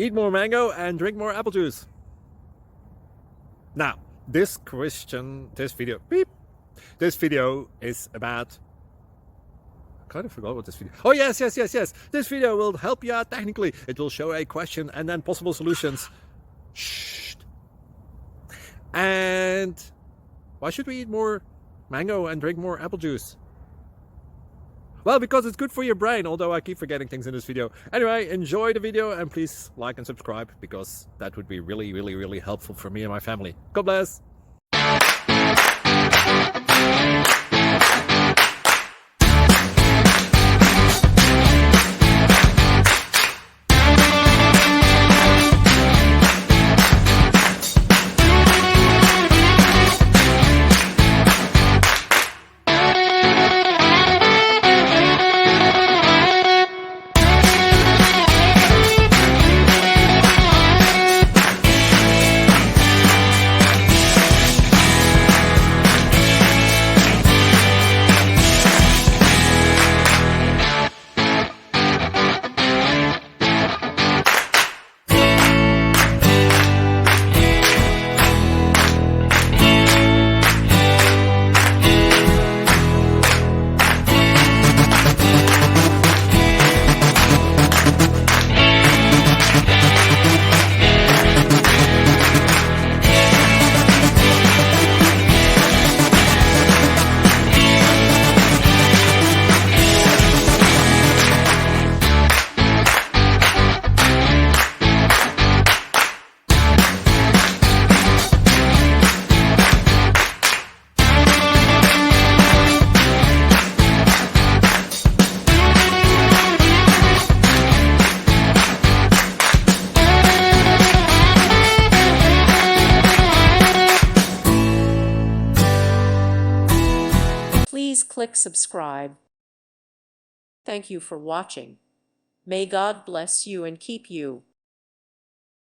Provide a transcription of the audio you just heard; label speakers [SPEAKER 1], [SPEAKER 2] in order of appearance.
[SPEAKER 1] Eat more mango and drink more apple juice. Now, this video is about, I kind of forgot what this video. Oh, yes. This video will help you out technically. It will show a question and then possible solutions. Shh. And why should we eat more mango and drink more apple juice? Well, because it's good for your brain, although I keep forgetting things in this video. Anyway, enjoy the video and please like and subscribe, because that would be really helpful for me and my family. God bless!
[SPEAKER 2] Please click subscribe. Thank you for watching. May God bless you and keep you.